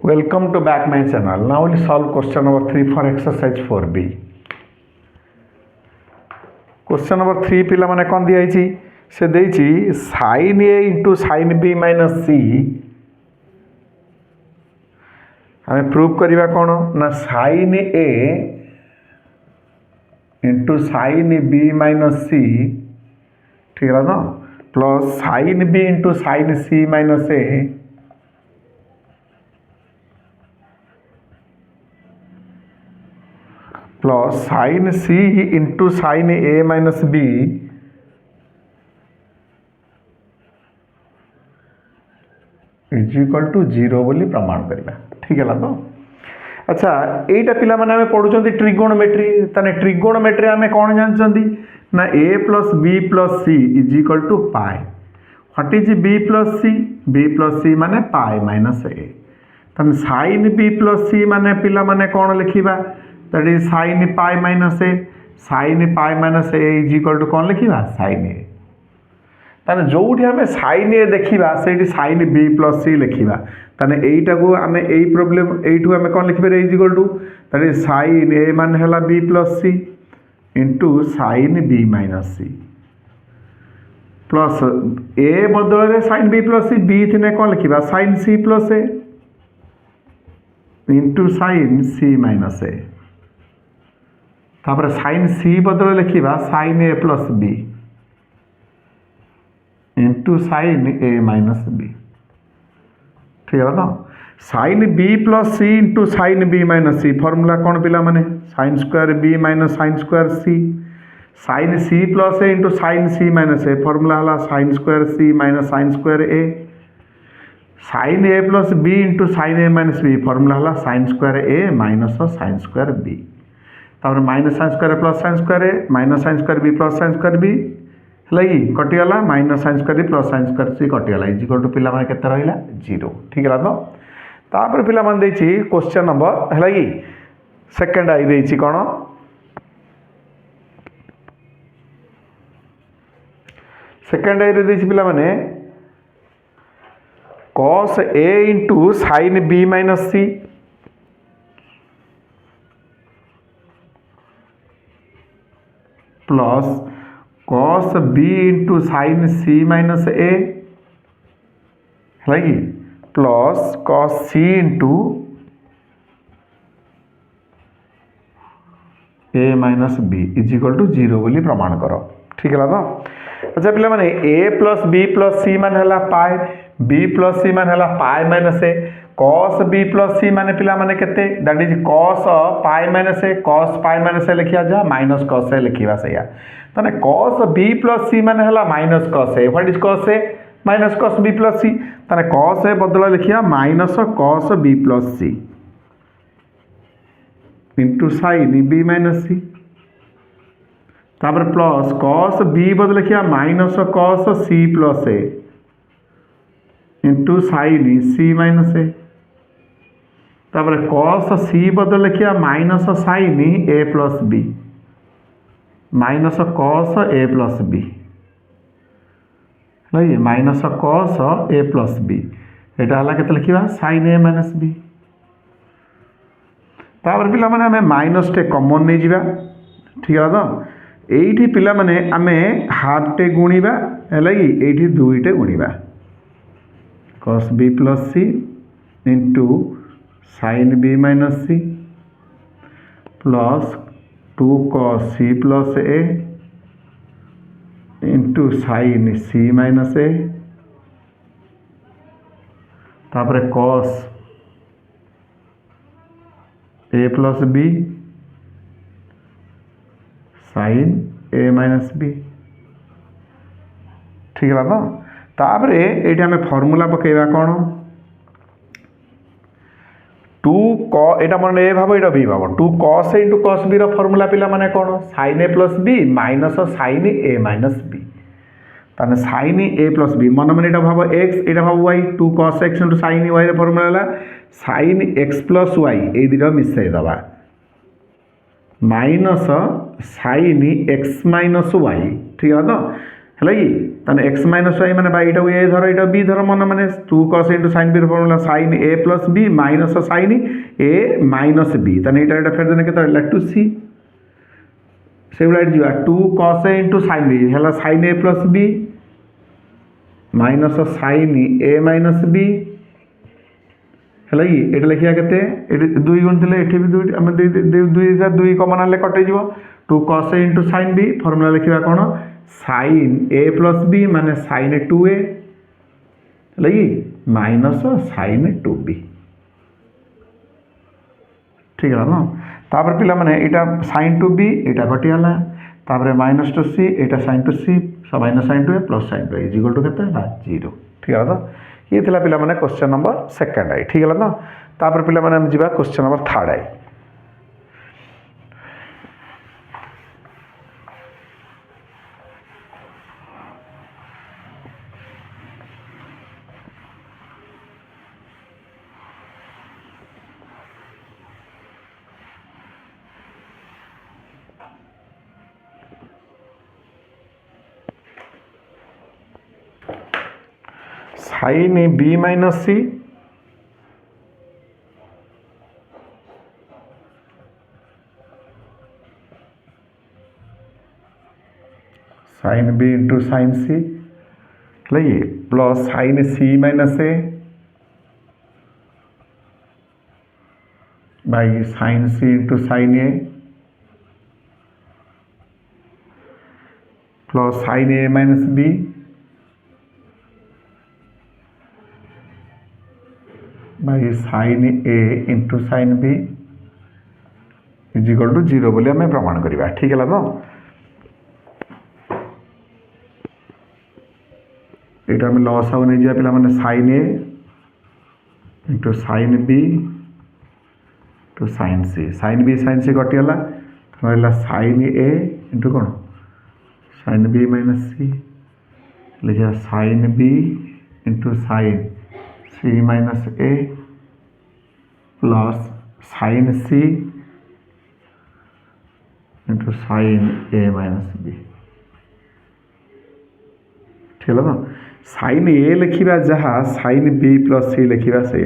Welcome to back my channel. Now we'll solve question number 3 for exercise 4b. Question number 3 पिला माने कौन दिया है से देइछि sin a into sin b minus c हमें prove करिवा कौन ना sin a into sin b minus c ठीक है ना plus sin b into sin c minus a plus sin c into sin a minus b is equal to 0 बोली प्रमाण करवा ठीक है तो अच्छा एटा पिला माने हमें पढुचंदी ट्रिगोनोमेट्री तने ट्रिगोनोमेट्री हमें कौन जानचंदी ना a plus b plus c is equal to pi what is b plus c माने पाई माइनस a तने sin b प्लस c माने पिला माने कौन लिखिबा that is sin pi minus a is equal to कौन लिखिबा sin a ताने जोठी हमें sin a देखिबा सेठी sin b plus c लिखिबा ताने एईटा को हमें एई प्रॉब्लम एईठू हमें कौन लिखिबे is equal to that is sin a मान हला b plus c into sin b minus c plus a बदल रे sin b plus c b थिने कौन लिखिबा sin c plus a into sin c minus a तापर sin c बदल लिखिबा sin a plus b into sin a minus b ठीक है ना sin b plus c into sin b minus c formula कौन पिला माने sin square b माइनस sin square c sin c plus a into sin c minus a formula हला sin square c minus sin square a sin a plus b into sin a minus b formula हला sin square a minus sin square b तापर minus sine square plus sine square A minus sine square B plus sine square B है कटिगला minus sine square B plus sine square C कटिगला is equal to पिला माने केते रहिला 0 ठीक है तो तापर पिला माने देछि क्वेश्चन नंबर है कि सेकंड आई देछि कोन सेकंड आई रे देछि पिला माने cos a into sin b minus c plus cos b into sin c minus a है कि plus cos c into a minus b is equal to 0 बोली प्रमाण करो ठीक है तो अच्छा पिला माने a plus b plus c मान हला पाई b प्लस c मान हला पाई minus a cos b plus c माने पिला माने केते that is cos pi minus a cos pi minus a लिखिया जा माइनस cos a लिखिबा सया तने cos b प्लस c माने हला minus cos a what is cos a minus cos b plus c तने cos a बदला लिखिया minus cos b plus c into sin b minus c तापर plus cos b बदल लिखिया minus cos c plus a into sin c minus a तापर cos c बदल लिखिया minus sin a plus b minus cos a plus b है minus cos a plus b एटा हला केते लिखिबा sin a minus b तापर पिला माने हमें माइनस टे कॉमन नै जिबा ठीक है तो एठी पिला माने हमें हाफ टे गुणीबा हैला कि एठी दुईटे गुणीबा cos b plus c into sin b minus c plus 2 cos c plus a into sin c minus a तापर cos a plus b sin a minus b ठीक है ना तापर एठी हमें फार्मूला पकेबा कोन 2 cos एटा मन ए भाबो एटा b भाबो 2 cos a into cos b रो फार्मूला पिला माने कोन sin a plus b माइनस sin a minus b ताने sin a plus b मन मन एटा भाबो x एटा भाबो y 2 cos x into sin y रो फार्मूला हला sin x plus y ए दिरा मिसै दबा minus sin x minus y ठीक है तो है कि ताने एक्स माइनस वाई मैंने भाई ये धर ये बी धर मन मैंने 2 cos into sine B formula sine A plus B minus sine A minus B ताने ये फेर देने के टू सी से भाया 2 cos A into sine B है sine A plus B minus sine A minus B है कि ये लिखा के 2 गुणिले ये भी 2 आम 2 कमन आने कटे 2 cos A into sine B formula लिखा कौन साइन ए प्लस बी माने साइन 2a है कि माइनस साइन 2b ठीक है ना तापर पिला माने एटा साइन 2b एटा कटिगला तापर माइनस टू सी एटा साइन टू सी सब minus sine 2a plus sine 2a is equal to केते 0 ठीक है ना ये थिला पिला माने क्वेश्चन नंबर सेकंड आई ठीक है ना तापर पिला माने हम जिबा क्वेश्चन नंबर थर्ड आई sine B minus C sine B into sine C लगे plus sine C minus A by sine C into sine A plus sine A minus B by sine A into sine B is equal to 0 बोली आम प्रमाण करवा ठीक है तो ये आम लस आउ नहीं जा पे sine A into sine B two sine C कटिगला रहा साइन ए इंटू कौन साइन बी माइनस सी लिखा sine B into sine C minus A plus sine C into sine A minus B ठीक है ना साइन ए लिखा जहाँ sign B plus सी लिखा से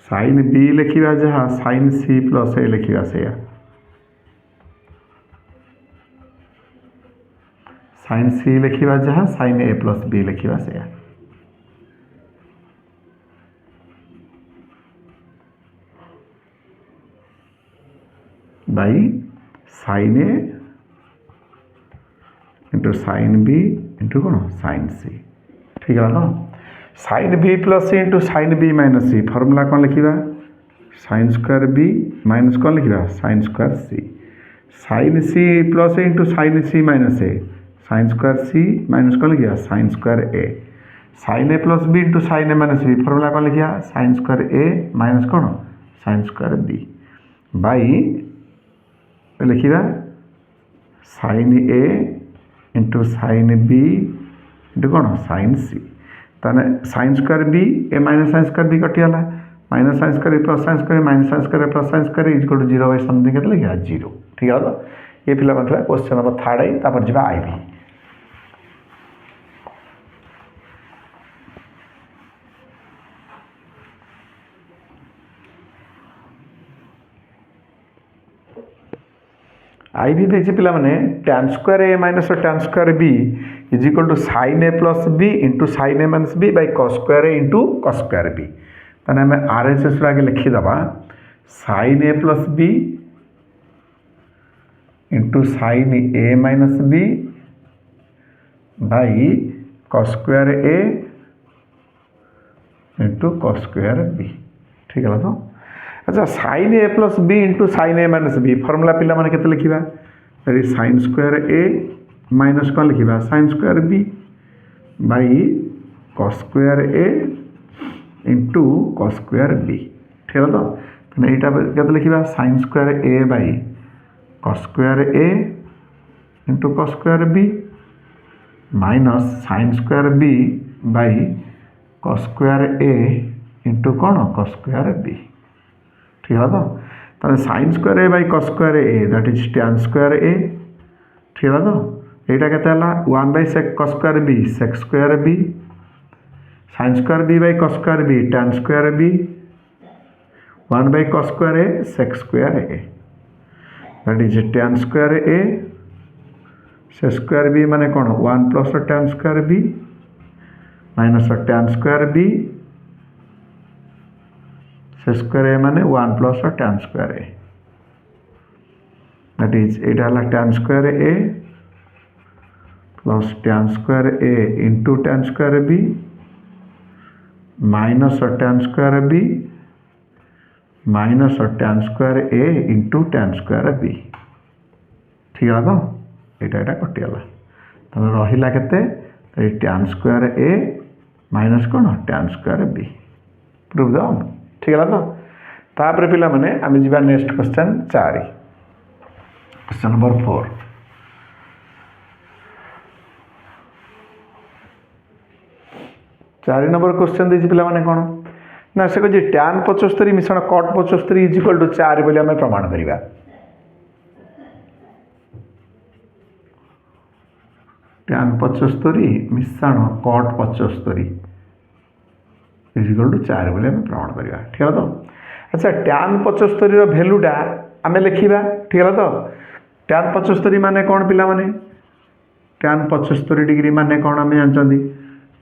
साइन बी लिखा जहाँ साइन सी प्लस ए लिखा से साइन सी लिखा जहाँ साइन ए प्लस बी लिखा से by sine A into sine B into कौन साइन सी ठीक है ना sine B plus C into sine B minus C formula कौन लिखा साइन स्क्वायर बी माइनस कौन लिखा sine square C sine C plus A into sine C minus A sine square C minus कौन लिखा sine square A sine A plus B into sine A minus B formula कौन लिखा sine square A minus कौन sine square B by लिखा sine A into sine B into कौन sine C ताने sine square B A minus sine square B कटिगला minus sine square plus sine square minus sine square plus sine square is equal to 0 by something के लिखा 0 ठीक है तो ये पिला मतलब क्वेश्चन नंबर थर्ड आई तापर जा आईबी आईबी देखिए पिला माने tan square A minus tan square B is equal to sine A plus B into sine A minus B by cos square A into cos square B ताने आम RHS आगे लिखिदेवा sine A plus B into sine A minus B by cos square A into cos square B ठीक है तो अच्छा sine A plus B into sine A minus B formula पिला माने केते लिखिबा very sine square A minus कौन लिखिबा sine square B by cos square A into cos square B ठीक है तो यहाँ केते लिखिबा sine square A by cos square A into cos square B minus sine square B by cos square A into कौन cos square B ठीक है तो ताहले sin square A by cos square A that is tan square A ठीक है तो एटा केते हला 1 by sec cos square b sec square b sin square b by cos square b tan square b 1 by cos square a sec square a that is tan square a sec square b माने कोन 1 plus tan square b minus tan square b sec square a माने 1 plus tan square a that is एटा हला tan square a plus tan square a into tan square b minus tan square b minus tan square a into tan square b ठीक है तो एटा कटिगला तो रहिला केते tan square a minus कोन tan square b prove down ठीक है तो तापर पिला माने आमे जिबा next question 4 question number 4 4 number question देछि पिला माने कोन ना से को tan 75 मिश्रण cot 75 इज इक्वल टू 4 बोली आमे प्रमाण करिबा tan 75 मिश्रण cot 75 इज इक्वल टू 4 बोली आमे प्रमाण करिबा ठीक है तो अच्छा tan 75 रो वैल्यूटा आमे लिखिबा ठीक है तो tan 75 माने कोन पिला माने tan 75 डिग्री माने कोन आमे जानचंदी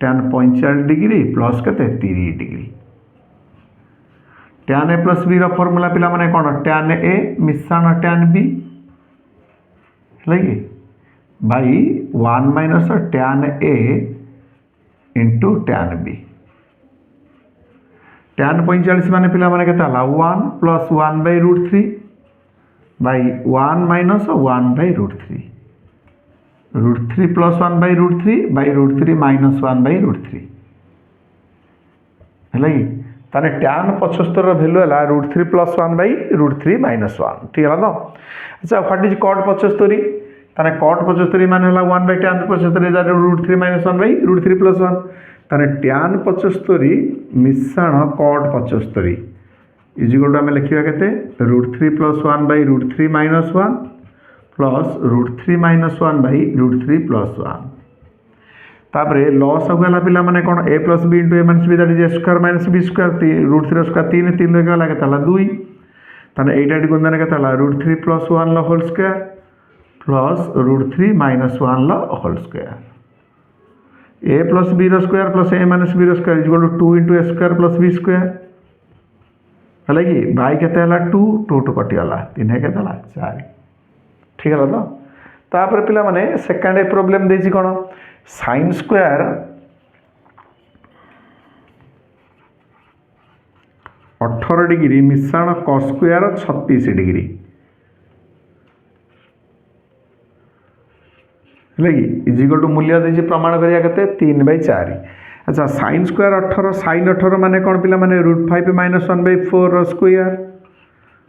tan 45 डिग्री प्लस केते 30 degree tan a plus b रो फार्मूला पिला माने कोन tan a मिश्रण tan b लगी by 1 minus tan a into tan b tan 45 माने पिला माने केता हला 1 plus 1 by root 3 by 1 minus 1 by root 3 plus 1 by root 3 minus 1 by root 3 है लगी ताने tan 75 रो वैल्यू हला root 3 plus 1 by root 3 minus 1 ठीक है तो अच्छा व्हाट इज cot 75 ताने cot 75 माने हला 1 by tan 75 that root 3 minus 1 by root 3 plus 1 ताने tan 75 मिश्रण cot 75 इज इक्वल टू आमे लिखिबा केते root 3 plus 1 by root 3 minus 1 plus root 3 minus 1 by root 3 plus 1 तापरे लॉस होगला पिला माने कोन a plus b into a minus b that is a square minus b square root 3 square 3 3 लगा लगा तला 2 ताने एटा डी गुणन के तला रूट 3 प्लस 1 ला whole square plus root 3 minus 1 ला whole square a plus b रो square plus a minus b रो square is equal to 2 into a square plus b square हला कि बाई केते हला 2 2 टू कटि गला 3 है केते हला 4 ठीक है तो तापर पिला माने सेकंड ए प्रॉब्लम देछि कोन sin स्क्वायर 18 डिग्री मिश्रण cos स्क्वायर 36 डिग्री लगी इज इक्वल टू मूल्य देछि प्रमाण करिया केते 3 बाई 4 अच्छा sin स्क्वायर 18 sin 18 माने कोन पिला माने रूट 5 माइनस 1 बाई 4 रो स्क्वायर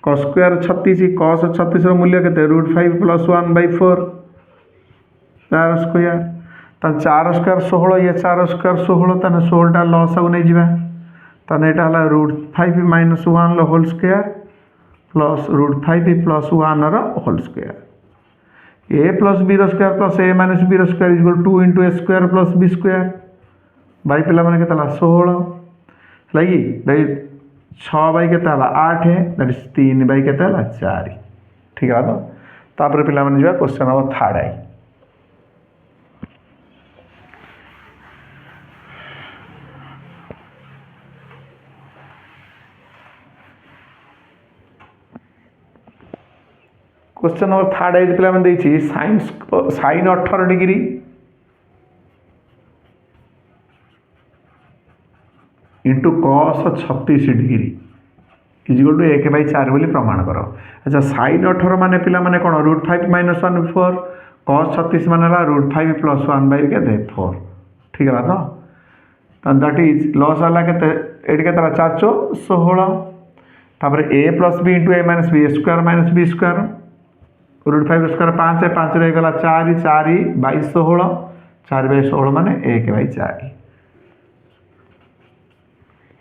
cos स्क्वायर 36 cos 36 रो मूल्य केते रूट 5 प्लस 1 बाई 4 तार स्क्वायर ता 4 स्क्वायर 16 ये 4 स्क्वायर 16 ताने 16 टा लॉस आउ नै जिबा ताने एटा हला रूट 5 माइनस 1 रो whole square plus root 5 plus 1 रो whole square a plus b रो square plus a minus b रो square is equal to 2 into a square plus b square by पिला माने केतला 16 लगी दैट 6 बाई केतला 8 है दैट इज 3 बाई केतला 4 ठीक है तो तापर पिला माने जिबा question number 3 I question number 3 I पिला माने देछि sin 18 degree into cos 36 degree is equal to 1 by 4 बोली प्रमाण करो अच्छा sin 18 माने पिला माने कोन रूट 5 माइनस 1 4 cos 36 माने ला रूट 5 प्लस 1 बाई के दे 4 ठीक है तो दैट इज लॉस वाला के एट के तरा 4 16 तापर a plus b into a minus b square minus b square root 5 square 5 है 5 रह गला 4 4 बाई 16 4 बाई 16 माने 1 बाई 4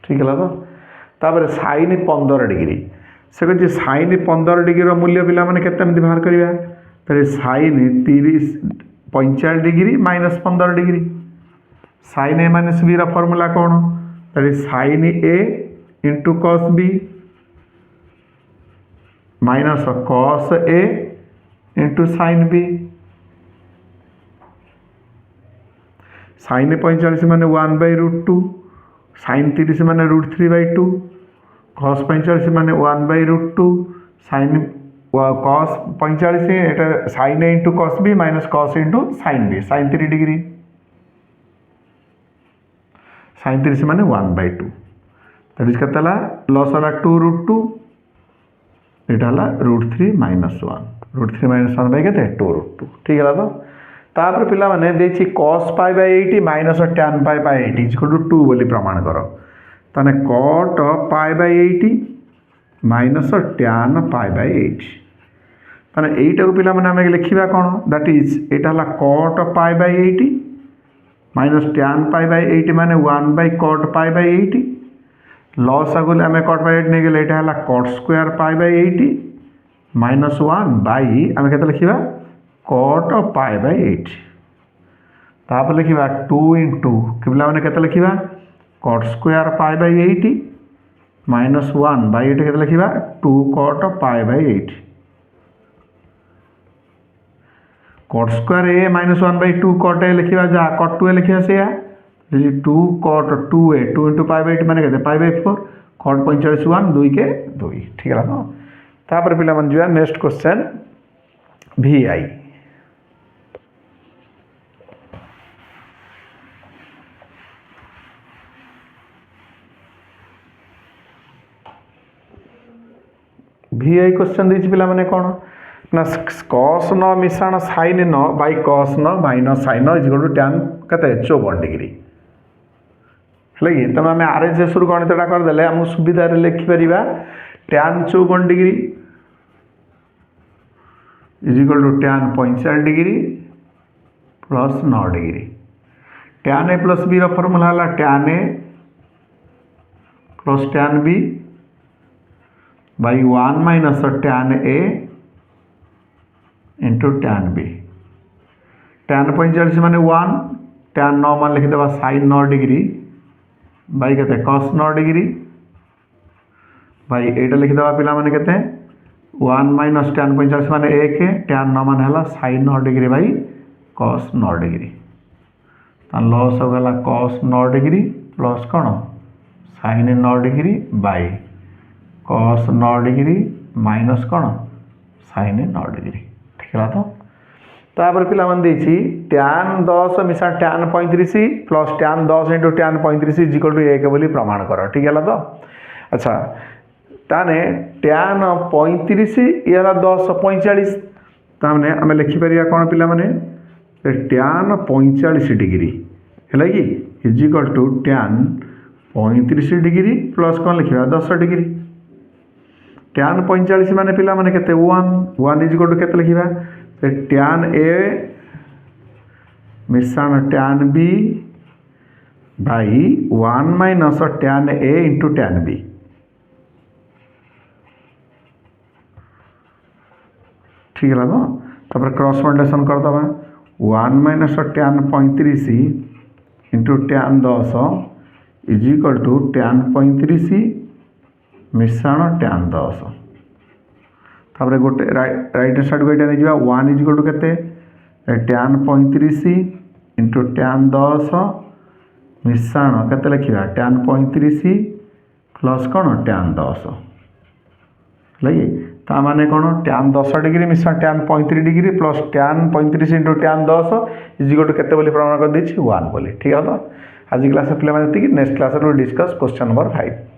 ठीक है तो तापर sin 15 डिग्री से कहते साइन 15 डिग्री मूल्य पिला माने केते एमती बाहर करिया पहले sine 30 45 degree minus 15 degree sine A minus B formula कौन पहले sine A into cos B minus cos A into sine B sine 45 माने 1/√2 साइन 30 माने √3/2 कॉस 45 माने 1/√2 साइन कॉस 45 एटा sine A into cos B minus cos into sine B sine 3 degree sine 30 माने 1/2 that is कतला loss वाला 2√2 एटा हला √3 minus 1 √3 minus 1 bye केते 2√2 ठीक है तो तापर पिला माने देछि cos pi by 80 minus tan pi by 80 equal to 2 बोली प्रमाण करो ताने cot pi by 80 minus tan pi by 80 ताने एटा को पिला माने हम लिखिबा कोन दैट इज एटा हला cot pi by 80 minus tan pi by 80 माने 1 बाय cot पाई बाय 80 लॉस आगुले हमें cot बाय 80 ने गेले एटा हला cot square pi by 80 minus 1 by हमें केते लिखिबा cot पाई बाय 80 तापर लिखिबा 2 इंटू किबला माने केते लिखिबा cot square pi by 80 minus 1 by 80 केते लिखिबा 2 cot pi by 80 cot square A minus 1 by 2 cot A लिखिबा जा cot 2 ए लिखिबा से या 2 cot 2a 2 into pi by 80 माने केते पाई बाय 4 cot 45 1 2 के 2 ठीक है ना तापर पिला मन जो next question VI VI question दी पिला माने कोन ना cos न मिश्रण sin न बाय cos न minus sin is equal to tan कते 54 डिग्री लगी तमे हम आरएचएस रु गणितटा कर देले हम सुविधा रे लिखि परिबा tan 54 degree is equal to tan 45 degree plus 9 degree tan a plus b रो फार्मूला हला tan a plus tan b by 1 minus tan a into tan b tan 45 माने 1 tan 9 मान लिखि देबा sin 9 डिग्री बाई केते cos 9 degree by एटा लिखि देबा पिला माने केते 1 माइनस tan 45 माने 1 tan 9 माने हला sin 9 degree by cos 9 degree ता लॉस हो गला cos 9 degree plus cone sin 9 degree by cos 9 degree minus cone sin 9 degree ठीक है तो तापर पिला मन देछि tan 10 मिसा tan 35 plus tan 10 into tan 35 is equal to 1 बोली प्रमाण करो ठीक है तो अच्छा ताने tan 35 याला 10 45 ताने हम लिखि परिया कोन पिला माने tan 45 डिग्री हैला कि is equal to tan 35 degree plus कोन लिखिबा 10 डिग्री tan 45 माने पिला माने केते 1 इज इक्वल टू केते लिखिबा tan a मिश्रण tan b by 1 minus tan a into tan b ठीक है ना तापर क्रॉस मल्टीप्लिकेशन कर दबा 1 minus tan 35 into tan 10 is equal to tan 35 मिश्रण tan 10 तापर गोटे राइट साइड को एटा नै जिबा 1 इज इक्वल टू केते tan 35 इंटू tan 10 मिश्रण केते लिखिबा tan 35 प्लस कोन tan 10 लगी ता माने कोन tan 10 डिग्री मिश्रण tan 35 degree plus tan 35 into tan 10 is equal to केते बोली प्रमाण कर देछि 1 बोली ठीक है तो आज क्लास पिला माने नेक्स्ट क्लास रो डिस्कस क्वेश्चन नंबर 5